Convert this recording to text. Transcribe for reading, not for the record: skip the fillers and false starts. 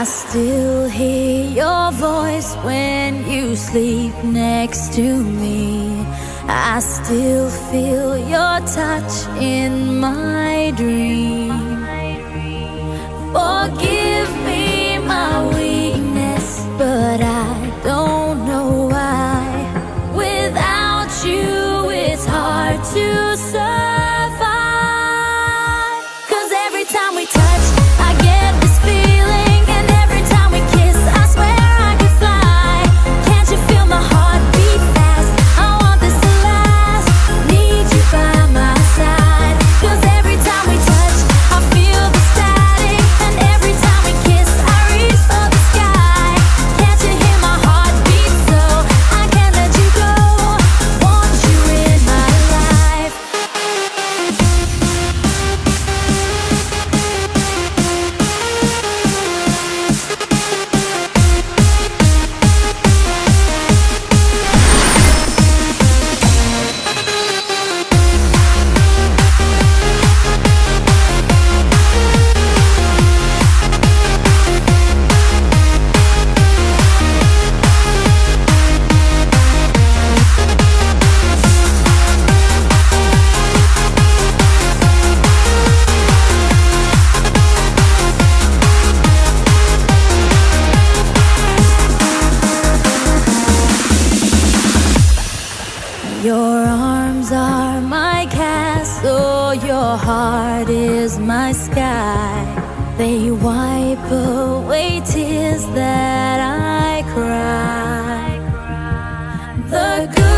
I still hear your voice when you sleep next to me. I still feel your touch in my dream. Forgive me my weakness, but I don't know why. Without you, it's hard to survive. 'Cause every time we touch, I get this feeling, and every time we kiss, I swear I could fly. Can't you feel my heart beat fast? I want this to last. Need you by my side. 'Cause every time we touch, I feel the static, and every time we kiss, I reach for the sky. Can't you hear my heart beat? So I can't let you go. Want you in my life. Your arms are my castle, your heart is my sky. They wipe away tears that I cry. The good